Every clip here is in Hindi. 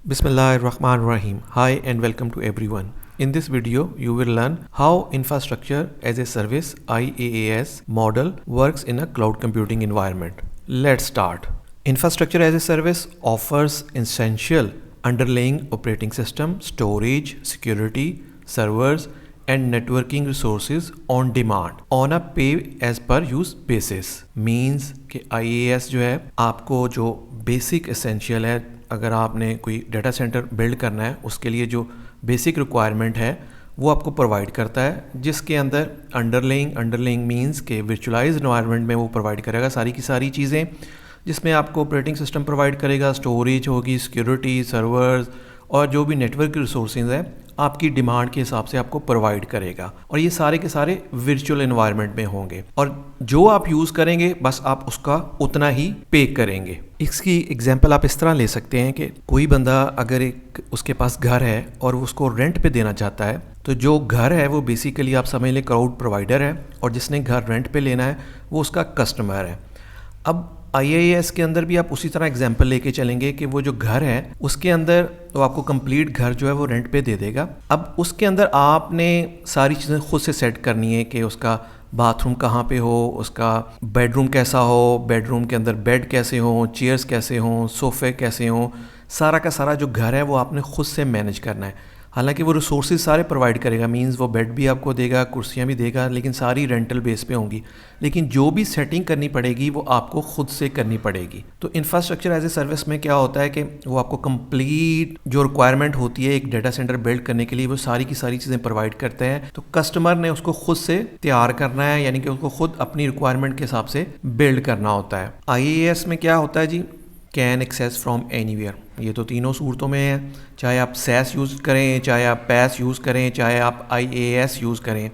Bismillahirrahmanirrahim. Hi and welcome to everyone. In this video, you will learn how Infrastructure as a Service IaaS model works in a cloud computing environment. Let's start. Infrastructure as a Service offers essential underlying operating system, storage, security, servers, and networking resources on demand on a pay as per use basis. Means कि IaaS जो है आपको जो बेसिक एसेंशियल है, अगर आपने कोई डेटा सेंटर बिल्ड करना है उसके लिए जो बेसिक रिक्वायरमेंट है वो आपको प्रोवाइड करता है, जिसके अंदर अंडरलेइंग मींस के वर्चुअलाइज एनवायरनमेंट में वो प्रोवाइड करेगा सारी की सारी चीज़ें, जिसमें आपको ऑपरेटिंग सिस्टम प्रोवाइड करेगा, स्टोरेज होगी, सिक्योरिटी, सर्वर्स और जो भी नेटवर्क रिसोर्सेज है आपकी डिमांड के हिसाब से आपको प्रोवाइड करेगा। और ये सारे के सारे वर्चुअल एनवायरनमेंट में होंगे और जो आप यूज़ करेंगे बस आप उसका उतना ही पे करेंगे। इसकी एग्जांपल आप इस तरह ले सकते हैं कि कोई बंदा अगर एक उसके पास घर है और उसको रेंट पे देना चाहता है, तो जो घर है वो बेसिकली आप समझ लें क्लाउड प्रोवाइडर है और जिसने घर रेंट पे लेना है वो उसका कस्टमर है। अब IaaS के अंदर भी आप उसी तरह एग्जांपल लेके चलेंगे कि वो जो घर है उसके अंदर तो आपको कंप्लीट घर जो है वो रेंट पे दे देगा। अब उसके अंदर आपने सारी चीज़ें खुद से सेट करनी है कि उसका बाथरूम कहाँ पे हो, उसका बेडरूम कैसा हो, बेडरूम के अंदर बेड कैसे हो, चेयर्स कैसे हों, सोफ़े कैसे हों, सारा का सारा जो घर है वो आपने खुद से मैनेज करना है। हालांकि वो रिसोर्सेज सारे प्रोवाइड करेगा, मींस वो बेड भी आपको देगा, कुर्सियाँ भी देगा, लेकिन सारी रेंटल बेस पे होंगी। लेकिन जो भी सेटिंग करनी पड़ेगी वो आपको खुद से करनी पड़ेगी। तो इंफ्रास्ट्रक्चर एज ए सर्विस में क्या होता है कि वो आपको कंप्लीट जो रिक्वायरमेंट होती है एक डेटा सेंटर बिल्ड करने के लिए वो सारी की सारी चीज़ें प्रोवाइड करते हैं। तो कस्टमर ने उसको खुद से तैयार करना है, यानी कि उसको खुद अपनी रिक्वायरमेंट के हिसाब से बिल्ड करना होता है। IaaS में क्या होता है जी, कैन एक्सेस फ्रॉम एनीवेयर। ये तो तीनों सूरतों में है, चाहे आप SaaS यूज़ करें, चाहे आप PaaS यूज़ करें, चाहे आप IaaS यूज़ करें,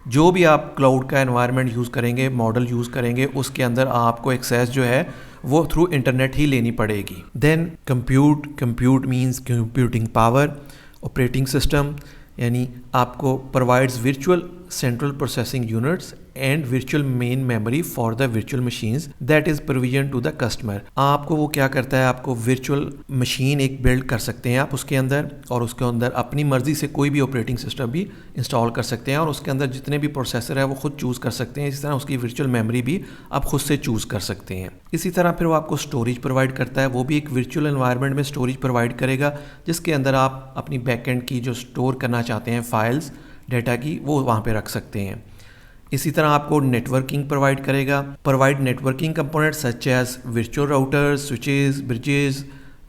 जो भी आप क्लाउड का एनवायरनमेंट यूज़ करेंगे, मॉडल यूज़ करेंगे, उसके अंदर आपको एक्सेस जो है वो थ्रू इंटरनेट ही लेनी पड़ेगी। Then compute means computing power, operating system यानी आपको provides virtual central processing units and virtual main memory for the virtual machines that is provision to the customer. आपको वो क्या करता है, आपको वर्चुअल मशीन एक बिल्ड कर सकते हैं आप उसके अंदर, और उसके अंदर अपनी मर्जी से कोई भी ऑपरेटिंग सिस्टम भी इंस्टॉल कर सकते हैं और उसके अंदर जितने भी प्रोसेसर है वो खुद चूज़ कर सकते हैं। इसी तरह उसकी वर्चुअल मेमोरी भी आप खुद से चूज़ कर सकते हैं। इसी तरह फिर वो आपको स्टोरेज प्रोवाइड करता है, वो भी एक वर्चुअल एनवायरनमेंट में स्टोरेज प्रोवाइड करेगा, जिसके अंदर आप अपनी बैकएंड की जो स्टोर करना चाहते हैं फाइल्स डेटा की वो वहाँ पे रख सकते हैं। इसी तरह आपको नेटवर्किंग प्रोवाइड करेगा, provide networking component such as virtual routers, switches, bridges,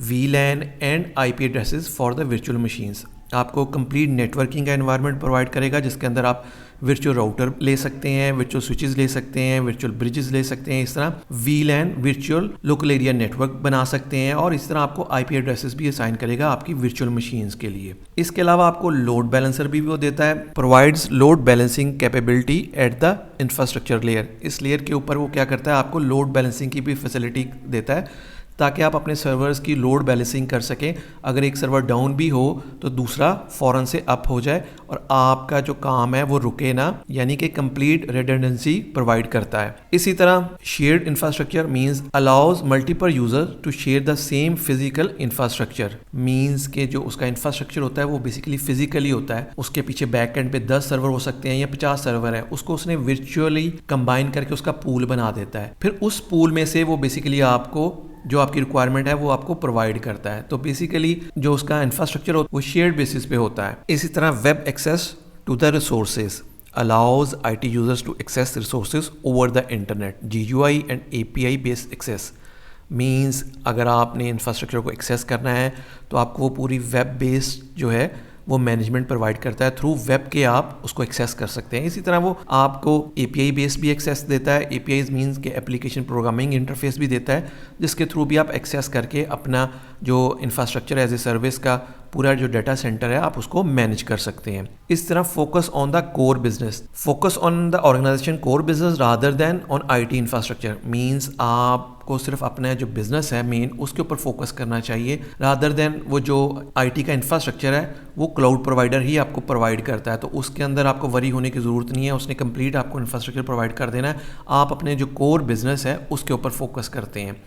VLAN and IP addresses for the virtual machines. आपको कंप्लीट नेटवर्किंग का एनवायरनमेंट प्रोवाइड करेगा, जिसके अंदर आप वर्चुअल राउटर ले सकते हैं, वर्चुअल स्विचेस ले सकते हैं, वर्चुअल ब्रिजेस ले सकते हैं। इस तरह VLAN virtual local area network बना सकते हैं और इस तरह आपको IP एड्रेसेस भी असाइन करेगा आपकी वर्चुअल मशीन्स के लिए। इसके अलावा आपको लोड बैलेंसर भी वो देता है, provides load balancing capability at the infrastructure layer. इस लेयर के ऊपर वो क्या करता है, आपको लोड बैलेंसिंग की भी फैसिलिटी देता है ताकि आप अपने सर्वर्स की लोड बैलेंसिंग कर सकें। अगर एक सर्वर डाउन भी हो तो दूसरा फ़ौरन से अप हो जाए और आपका जो काम है वो रुके ना, यानी कि कंप्लीट रिडंडेंसी प्रोवाइड करता है। इसी तरह shared infrastructure means allows multiple user to share the same physical infrastructure. Means के जो उसका इंफ्रास्ट्रक्चर होता है वो बेसिकली फिजिकली होता है, उसके पीछे बैक एंड पे 10 सर्वर हो सकते हैं या 50 सर्वर है, उसको उसने वर्चुअली कंबाइन करके उसका पूल बना देता है। फिर उस पूल में से वो बेसिकली आपको जो आपकी रिक्वायरमेंट है वो आपको प्रोवाइड करता है। तो बेसिकली जो उसका इंफ्रास्ट्रक्चर होता है वो शेयर्ड बेसिस पे होता है। इसी तरह web access to the resources allows IT users to access resources over the internet। GUI and API based access means अगर आपने इंफ्रास्ट्रक्चर को एक्सेस करना है तो आपको वो पूरी वेब बेस्ड जो है वो मैनेजमेंट प्रोवाइड करता है, थ्रू वेब के आप उसको एक्सेस कर सकते हैं। इसी तरह वो आपको API बेस्ड भी एक्सेस देता है, APIs मींस के एप्लीकेशन प्रोग्रामिंग इंटरफेस भी देता है, जिसके थ्रू भी आप एक्सेस करके अपना जो इंफ्रास्ट्रक्चर एज ए सर्विस का पूरा जो डाटा सेंटर है आप उसको मैनेज कर सकते हैं। इस तरह focus on the core business, focus on the organization core business rather than on IT infrastructure. Means आपको सिर्फ अपना जो बिजनेस है मेन उसके ऊपर फोकस करना चाहिए रादर देन वो जो IT का इंफ्रास्ट्रक्चर है वो क्लाउड प्रोवाइडर ही आपको प्रोवाइड करता है, तो उसके अंदर आपको वरी होने की ज़रूरत नहीं है, उसने कंप्लीट आपको इंफ्रास्ट्रक्चर प्रोवाइड कर देना है। आप अपने जो कोर बिजनेस है उसके ऊपर फोकस करते हैं।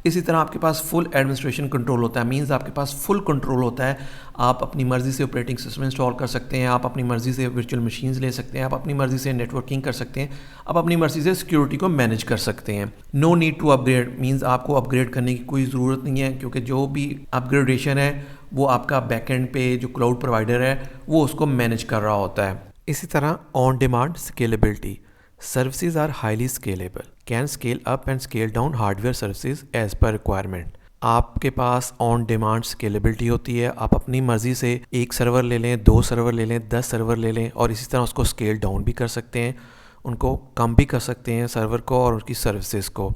इसी तरह आपके पास फुल एडमिनिस्ट्रेशन कंट्रोल होता है, मींस आपके पास फुल कंट्रोल होता है। आप अपनी मर्ज़ी से ऑपरेटिंग सिस्टम इंस्टॉल कर सकते हैं, आप अपनी मर्ज़ी से वर्चुअल मशीन्स ले सकते हैं, आप अपनी मर्ज़ी से नेटवर्किंग कर सकते हैं, आप अपनी मर्ज़ी से सिक्योरिटी को मैनेज कर सकते हैं। No need to upgrade, means आपको अपग्रेड करने की कोई ज़रूरत नहीं है, क्योंकि जो भी अपग्रेडेशन है वो आपका बैकएंड पे जो क्लाउड प्रोवाइडर है वो उसको मैनेज कर रहा होता है। इसी तरह on demand scalability, services are highly scalable, can scale up and scale down hardware services as per requirement। आपके पास ऑन डिमांड स्केलेबिलिटी होती है, आप अपनी मर्ज़ी से एक सर्वर ले लें, 2 सर्वर ले लें, 10 सर्वर ले लें और इसी तरह उसको स्केल डाउन भी कर सकते हैं, उनको कम भी कर सकते हैं सर्वर को और उसकी सर्विसेज को।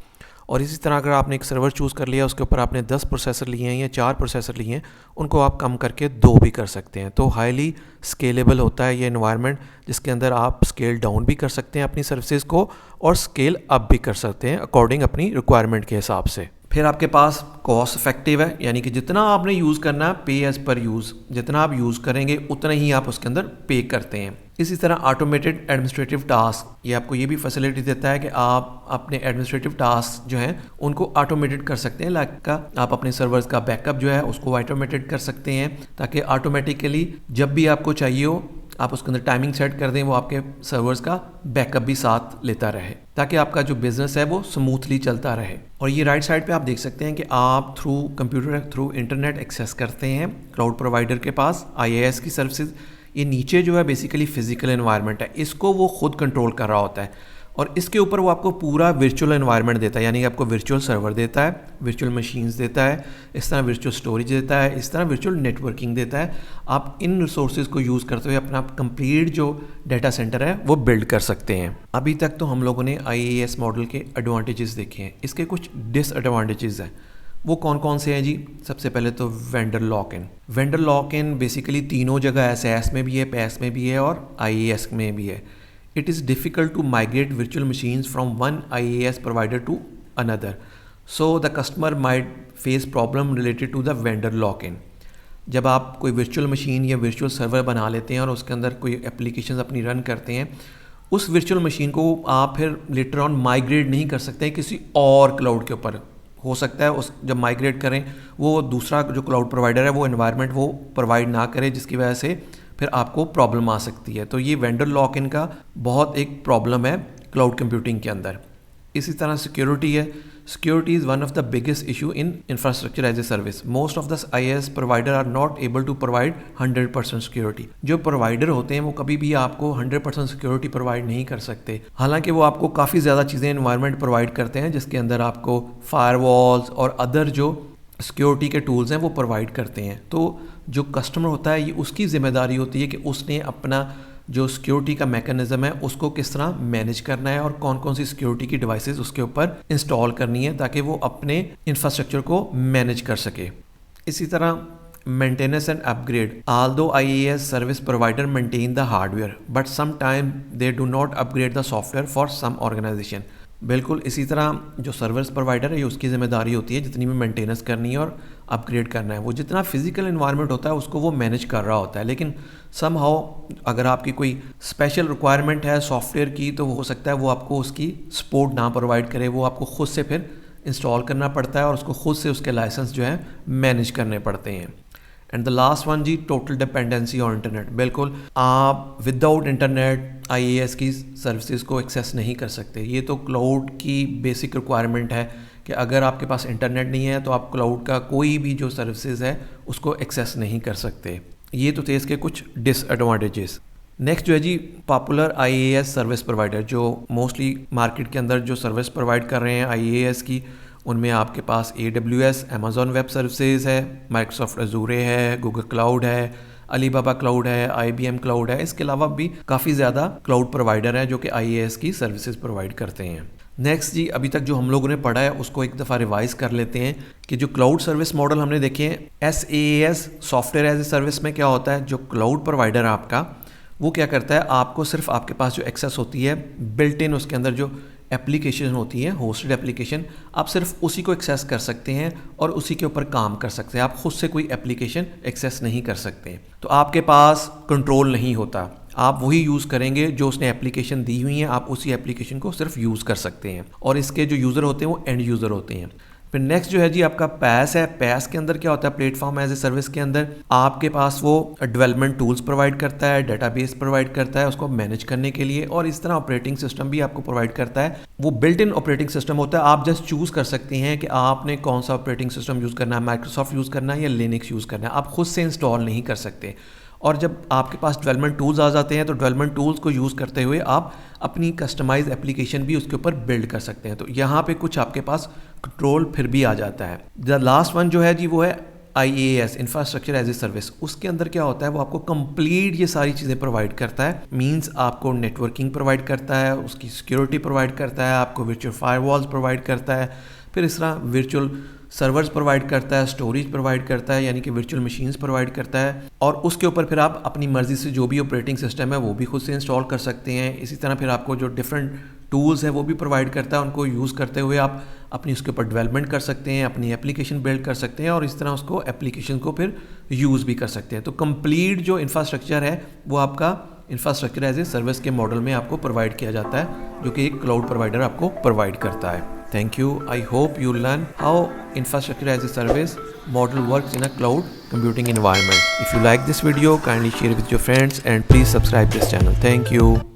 और इसी तरह अगर आपने एक सर्वर चूज़ कर लिया, उसके ऊपर आपने 10 प्रोसेसर लिए हैं या 4 प्रोसेसर लिए हैं, उनको आप कम करके 2 भी कर सकते हैं। तो हाईली स्केलेबल होता है ये एनवायरनमेंट, जिसके अंदर आप स्केल डाउन भी कर सकते हैं अपनी सर्विसेज को और स्केल अप भी कर सकते हैं अकॉर्डिंग अपनी रिक्वायरमेंट के हिसाब से। फिर आपके पास कॉस्ट इफेक्टिव है, यानी कि जितना आपने यूज़ करना है पे एज़ पर यूज़, जितना आप यूज़ करेंगे उतना ही आप उसके अंदर पे करते हैं। इसी तरह ऑटोमेटेड एडमिनिस्ट्रेटिव टास्क, ये आपको ये भी फैसिलिटी देता है कि आप अपने एडमिनिस्ट्रेटिव टास्क जो हैं उनको ऑटोमेटेड कर सकते हैं। लाइक आप अपने सर्वर्स का बैकअप जो है उसको ऑटोमेटेड कर सकते हैं, ताकि ऑटोमेटिकली जब भी आपको चाहिए हो आप उसके अंदर टाइमिंग सेट कर दें, वो आपके सर्वर्स का बैकअप भी साथ लेता रहे, ताकि आपका जो बिजनेस है वो स्मूथली चलता रहे। और ये राइट साइड पे आप देख सकते हैं कि आप through computer through internet access करते हैं क्लाउड प्रोवाइडर के पास IaaS की सर्विसेज। ये नीचे जो है बेसिकली फिजिकल एनवायरनमेंट है, इसको वो खुद कंट्रोल कर रहा होता है और इसके ऊपर वो आपको पूरा वर्चुअल एनवायरनमेंट देता है, यानी कि आपको वर्चुअल सर्वर देता है, वर्चुअल मशीन्स देता है, इस तरह वर्चुअल स्टोरेज देता है, इस तरह वर्चुअल नेटवर्किंग देता है। आप इन रिसोर्सेज को यूज़ करते हुए अपना कंप्लीट जो डाटा सेंटर है वो बिल्ड कर सकते हैं। अभी तक तो हम लोगों ने IaaS मॉडल के एडवांटेजेस देखे हैं, इसके कुछ डिसएडवांटेजेस हैं। वो कौन कौन से हैं जी? सबसे पहले तो vendor lock in. Vendor lock in basically तीनों जगह है, SaaS में भी है, PaaS में भी है और IaaS में भी है। It is difficult to migrate virtual machines from one IaaS provider to another, so the customer might face problem related to the vendor lock-in। जब आप कोई वर्चुअल मशीन या वर्चुअल सर्वर बना लेते हैं और उसके अंदर कोई एप्लीकेशंस अपनी रन करते हैं, उस वर्चुअल मशीन को आप फिर लेटर ऑन माइग्रेट नहीं कर सकते किसी और क्लाउड के ऊपर। हो सकता है उस जब माइग्रेट करें वो दूसरा जो क्लाउड प्रोवाइडर है वो एनवायरनमेंट वो प्रोवाइड ना करे, जिसकी वजह से फिर आपको प्रॉब्लम आ सकती है। तो ये वेंडर लॉक इन का बहुत एक प्रॉब्लम है क्लाउड कंप्यूटिंग के अंदर। इसी तरह सिक्योरिटी है, security is one of the biggest issue in infrastructure as a service. Most of the IaaS provider are not able to provide 100% security. जो प्रोवाइडर होते हैं वो कभी भी आपको 100% सिक्योरिटी प्रोवाइड नहीं कर सकते, हालांकि वो आपको काफ़ी ज़्यादा चीज़ें एनवायरनमेंट प्रोवाइड करते हैं, जिसके अंदर आपको फायरवॉल्स और अदर जो सिक्योरिटी के टूल्स हैं वो प्रोवाइड करते हैं। तो जो कस्टमर होता है ये उसकी ज़िम्मेदारी होती है कि उसने अपना जो सिक्योरिटी का मैकेनिज़्म है उसको किस तरह मैनेज करना है और कौन कौन सी सिक्योरिटी की डिवाइसेस उसके ऊपर इंस्टॉल करनी है, ताकि वो अपने इंफ्रास्ट्रक्चर को मैनेज कर सके। इसी तरह maintenance and upgrade, although IaaS service provider maintain the hardware but sometime they do not upgrade the software for some organization. बिल्कुल इसी तरह जो सर्विस प्रोवाइडर है ये उसकी ज़िम्मेदारी होती है जितनी भी मेंटेनेंस करनी है और अपग्रेड करना है। वो जितना फिजिकल एनवायरनमेंट होता है उसको वो मैनेज कर रहा होता है, लेकिन समहाउ अगर आपकी कोई स्पेशल रिक्वायरमेंट है सॉफ्टवेयर की तो वो हो सकता है वो आपको उसकी सपोर्ट ना प्रोवाइड करे, वो आपको खुद से फिर इंस्टॉल करना पड़ता है और उसको खुद से उसके लाइसेंस जो है मैनेज करने पड़ते हैं। एंड द लास्ट वन जी, टोटल डिपेंडेंसी ऑन इंटरनेट। बिल्कुल आप विदाउट इंटरनेट IaaS की सर्विसेज को एक्सेस नहीं कर सकते। ये तो क्लाउड की बेसिक रिक्वायरमेंट है कि अगर आपके पास इंटरनेट नहीं है तो आप क्लाउड का कोई भी जो सर्विसेज है उसको एक्सेस नहीं कर सकते। ये तो थे इसके कुछ डिसएडवांटेजेस। नेक्स्ट जो है जी, पॉपुलर IaaS सर्विस प्रोवाइडर, जो मोस्टली मार्केट के अंदर जो सर्विस प्रोवाइड कर रहे हैं IaaS की, उनमें आपके पास AWS अमेज़ॉन वेब सर्विसेज है, माइक्रोसॉफ्ट अजूरे है, गूगल क्लाउड है, अलीबाबा क्लाउड है, IBM क्लाउड है। इसके अलावा भी काफ़ी ज़्यादा क्लाउड प्रोवाइडर हैं जो कि IaaS की सर्विसेज प्रोवाइड करते हैं। नेक्स्ट जी, अभी तक जो हम लोगों ने पढ़ा है उसको एक दफ़ा रिवाइज कर लेते हैं कि जो क्लाउड सर्विस मॉडल हमने देखे हैं, SaaS software as a service में क्या होता है, जो क्लाउड प्रोवाइडर है आपका वो क्या करता है, आपको सिर्फ आपके पास जो एक्सेस होती है बिल्ट इन, उसके अंदर जो एप्लीकेशन होती है होस्टेड एप्लीकेशन, आप सिर्फ उसी को एक्सेस कर सकते हैं और उसी के ऊपर काम कर सकते हैं। आप खुद से कोई एप्लीकेशन एक्सेस नहीं कर सकते, तो आपके पास कंट्रोल नहीं होता। आप वही यूज़ करेंगे जो उसने एप्लीकेशन दी हुई है, आप उसी एप्लीकेशन को सिर्फ यूज़ कर सकते हैं और इसके जो यूज़र होते हैं वो एंड यूज़र होते हैं। फिर नेक्स्ट जो है जी आपका पैस है। पैस के अंदर क्या होता है, प्लेटफॉर्म एज ए सर्विस के अंदर आपके पास वो डेवलपमेंट टूल्स प्रोवाइड करता है, डेटाबेस प्रोवाइड करता है उसको मैनेज करने के लिए, और इस तरह ऑपरेटिंग सिस्टम भी आपको प्रोवाइड करता है। वो बिल्ट इन ऑपरेटिंग सिस्टम होता है, आप जस्ट चूज कर सकते हैं कि आपने कौन सा ऑपरेटिंग सिस्टम यूज़ करना है, माइक्रोसॉफ्ट यूज़ करना है या लिनक्स यूज़ करना है। आप खुद से इंस्टॉल नहीं कर सकते। और जब आपके पास डेवलपमेंट टूल्स आ जाते हैं तो डेवलपमेंट टूल्स को यूज़ करते हुए आप अपनी कस्टमाइज एप्लीकेशन भी उसके ऊपर बिल्ड कर सकते हैं। तो यहाँ पे कुछ आपके पास कंट्रोल फिर भी आ जाता है। द लास्ट वन जो है जी वो है IaaS, infrastructure as a service. उसके अंदर क्या होता है, वो आपको कंप्लीट ये सारी चीज़ें प्रोवाइड करता है। मींस आपको नेटवर्किंग प्रोवाइड करता है, उसकी सिक्योरिटी प्रोवाइड करता है, आपको वर्चुअल फायरवॉल्स प्रोवाइड करता है, फिर इस तरह वर्चुअल सर्वर्स प्रोवाइड करता है, स्टोरेज प्रोवाइड करता है यानी कि वर्चुअल मशीन्स प्रोवाइड करता है, और उसके ऊपर फिर आप अपनी मर्जी से जो भी ऑपरेटिंग सिस्टम है वो भी खुद से इंस्टॉल कर सकते हैं। इसी तरह फिर आपको जो डिफरेंट टूल्स है वो भी प्रोवाइड करता है, उनको यूज़ करते हुए आप अपनी उसके ऊपर डेवलपमेंट कर सकते हैं, अपनी एप्लीकेशन बिल्ड कर सकते हैं, और इस तरह उसको एप्लीकेशन को फिर यूज़ भी कर सकते हैं। तो कंप्लीट जो इंफ्रास्ट्रक्चर है वो आपका इंफ्रास्ट्रक्चर एज ए सर्विस के मॉडल में आपको प्रोवाइड किया जाता है, जो कि एक क्लाउड प्रोवाइडर आपको प्रोवाइड करता है। Thank you. I hope you learn how infrastructure as a service model works in a cloud computing environment. If you like this video, kindly share with your friends and please subscribe this channel. Thank you.